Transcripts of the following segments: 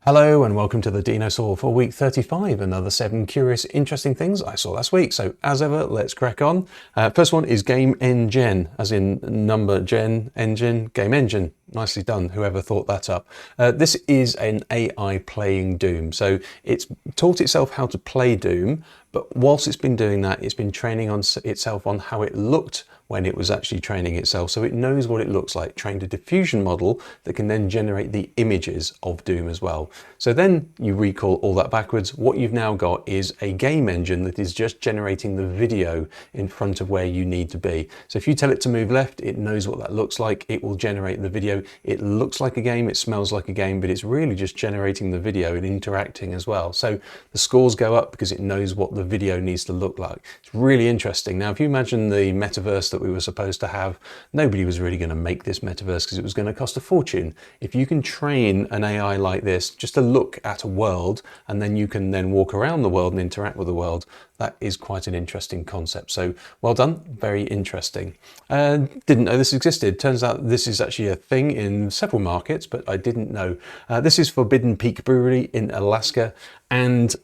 Hello and welcome to the Dinosaw for week 35, another 7 curious, interesting things I saw last week. So as ever, let's crack on. First one is GameNGen, as in number gen, engine, GameNGen. Nicely done, whoever thought that up. This is an AI playing Doom. So it's taught itself how to play Doom, but whilst it's been doing that, it's been training on itself on how it looked when it was actually training itself. So it knows what it looks like, trained a diffusion model that can then generate the images of Doom as well. So then you recall all that backwards. What you've now got is a game engine that is just generating the video in front of where you need to be. So if you tell it to move left, it knows what that looks like. It will generate the video. It looks like a game, it smells like a game, but it's really just generating the video and interacting as well. So the scores go up because it knows what the video needs to look like. It's really interesting. Now, if you imagine the metaverse that we were supposed to have, nobody was really going to make this metaverse because it was going to cost a fortune. If you can train an AI like this just to look at a world, and then you can then walk around the world and interact with the world, that is quite an interesting concept. So well done, very interesting. Didn't know this existed. Turns out this is actually a thing in several markets, but I didn't know. This is Forbidden Peak Brewery in Alaska, and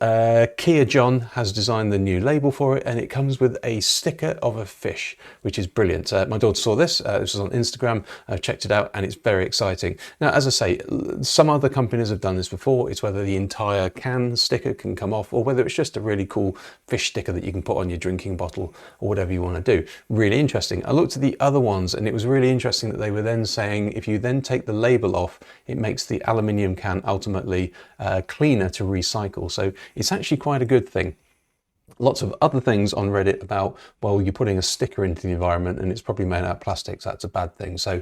Kia John has designed the new label for it, and it comes with a sticker of a fish, which is brilliant. My daughter saw this. This was on Instagram. I've checked it out, and it's very exciting. Now, as I say, some other companies have done this before. It's whether the entire can sticker can come off, or whether it's just a really cool fish sticker that you can put on your drinking bottle or whatever you want to do. Really interesting. I looked at the other ones, and it was really interesting that they were then saying if you then take the label off, it makes the aluminium can ultimately cleaner to recycle. So it's actually quite a good thing. Lots of other things on Reddit about, well, you're putting a sticker into the environment and it's probably made out of plastics. That's a bad thing. So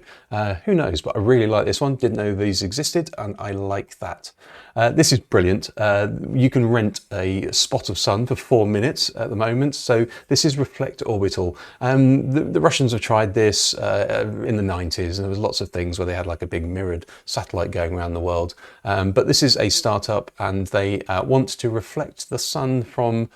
who knows? But I really like this one. Didn't know these existed, and I like that. This is brilliant. You can rent a spot of sun for 4 minutes at the moment. So this is Reflect Orbital. The Russians have tried this in the 90s, and there was lots of things where they had like a big mirrored satellite going around the world. But this is a startup, and they want to reflect the sun from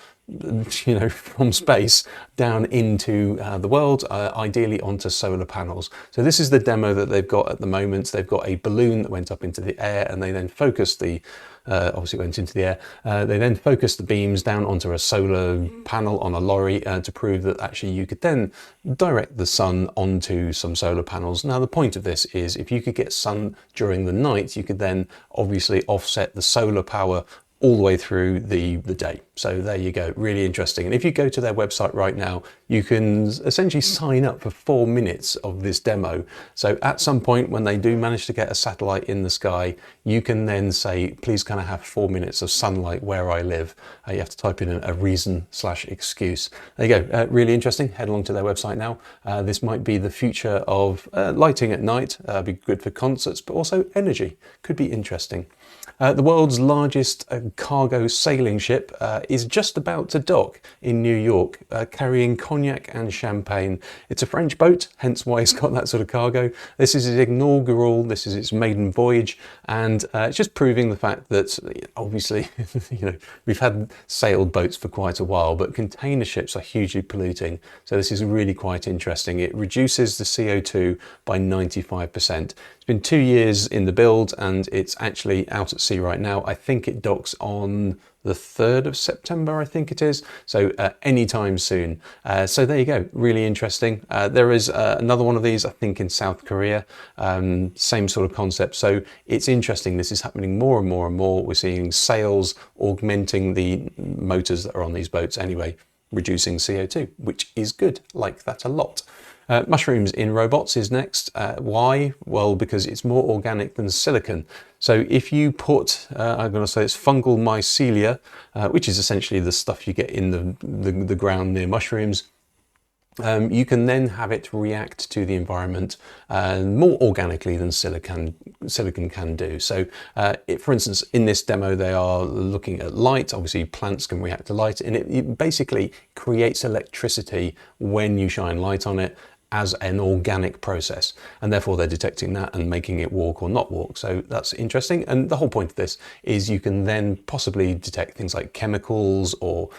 from space down into the world, ideally onto solar panels. So this is the demo that they've got at the moment. They've got a balloon that went up into the air, and they then focused the obviously went into the air. They then focused the beams down onto a solar panel on a lorry to prove that actually you could then direct the sun onto some solar panels. Now, the point of this is if you could get sun during the night, you could then obviously offset the solar power all the way through the day. So there you go, really interesting. And if you go to their website right now, you can essentially sign up for 4 minutes of this demo. So at some point when they do manage to get a satellite in the sky, you can then say, please can I have 4 minutes of sunlight where I live? You have to type in a reason/excuse. There you go, really interesting. Head along to their website now. This might be the future of lighting at night, be good for concerts, but also energy. Could be interesting. The world's largest cargo sailing ship is just about to dock in New York, carrying cognac and champagne. It's a French boat, hence why it's got that sort of cargo. This is its inaugural, this is its maiden voyage, and it's just proving the fact that obviously, we've had sailed boats for quite a while, but container ships are hugely polluting. So this is really quite interesting. It reduces the CO2 by 95%. It's been 2 years in the build, and it's actually out at sea right now. I think it docks on the 3rd of September, I think it is. So anytime soon. So there you go, really interesting. There is another one of these, I think in South Korea, same sort of concept. So it's interesting, this is happening more and more and more. We're seeing sails augmenting the motors that are on these boats anyway, reducing CO2, which is good, like that a lot. Mushrooms in robots is next. Why? Well, because it's more organic than silicon. So if you put, I'm going to say it's fungal mycelia, which is essentially the stuff you get in the ground near mushrooms, you can then have it react to the environment more organically than silicon can do. So for instance, in this demo, they are looking at light. Obviously, plants can react to light, and it basically creates electricity when you shine light on it. as an organic process, and therefore they're detecting that and making it walk or not walk. So that's interesting. And the whole point of this is you can then possibly detect things like chemicals or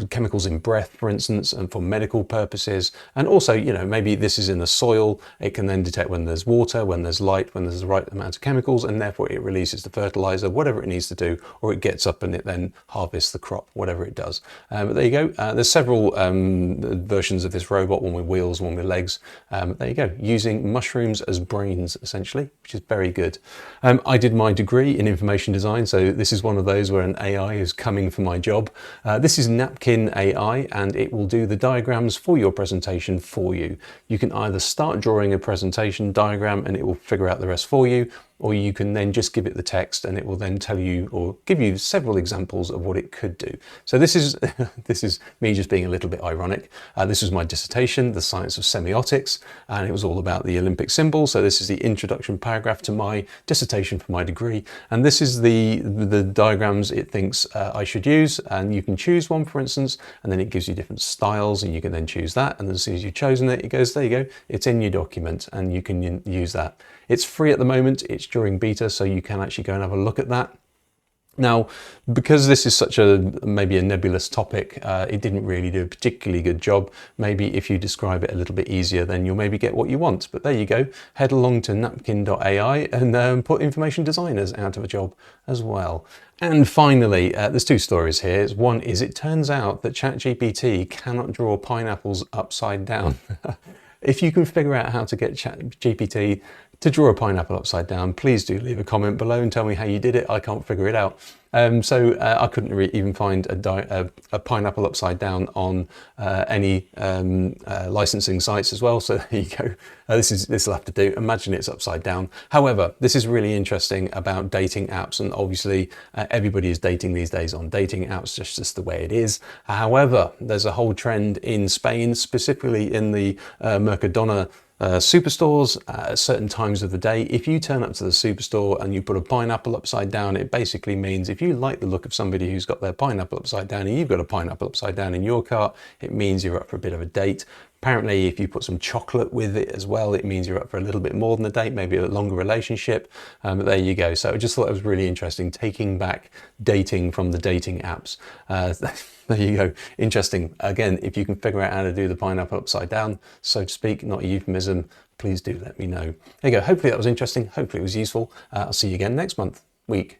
chemicals in breath, for instance, and for medical purposes. And also, you know, maybe this is in the soil. It can then detect when there's water, when there's light, when there's the right amount of chemicals, and therefore it releases the fertilizer, whatever it needs to do, or it gets up and it then harvests the crop, whatever it does. But there you go. There's several versions of this robot, one with wheels, one with legs. There you go, using mushrooms as brains, essentially, which is very good. I did my degree in information design, so this is one of those where an AI is coming for my job. This is Napkin AI, and it will do the diagrams for your presentation for you. You can either start drawing a presentation diagram and it will figure out the rest for you, or you can then just give it the text and it will then tell you or give you several examples of what it could do. So this is this is me just being a little bit ironic. This was my dissertation, the science of semiotics, and it was all about the Olympic symbol. So this is the introduction paragraph to my dissertation for my degree, and this is the diagrams it thinks I should use. And you can choose one, for instance, and then it gives you different styles, and you can then choose that. And as soon as you've chosen it, it goes, there you go, it's in your document, and you can use that. It's free at the moment, it's during beta, so you can actually go and have a look at that. Now, because this is such maybe a nebulous topic, it didn't really do a particularly good job. Maybe if you describe it a little bit easier, then you'll maybe get what you want. But there you go, head along to napkin.ai and put information designers out of a job as well. And finally, there's two stories here. One is it turns out that ChatGPT cannot draw pineapples upside down. If you can figure out how to get ChatGPT to draw a pineapple upside down, please do leave a comment below and tell me how you did it. I can't figure it out. I couldn't even find a pineapple upside down on any licensing sites as well. So there you go. This will have to do. Imagine it's upside down. However, this is really interesting about dating apps, and obviously everybody is dating these days on dating apps, just the way it is. However, there's a whole trend in Spain, specifically in the Mercadona superstores at certain times of the day. If you turn up to the superstore and you put a pineapple upside down, it basically means if you like the look of somebody who's got their pineapple upside down and you've got a pineapple upside down in your cart, it means you're up for a bit of a date. Apparently, if you put some chocolate with it as well, it means you're up for a little bit more than a date, maybe a longer relationship. But there you go. So I just thought it was really interesting, taking back dating from the dating apps. There you go. Interesting. Again, if you can figure out how to do the pineapple upside down, so to speak, not a euphemism, please do let me know. There you go. Hopefully that was interesting. Hopefully it was useful. I'll see you again next week.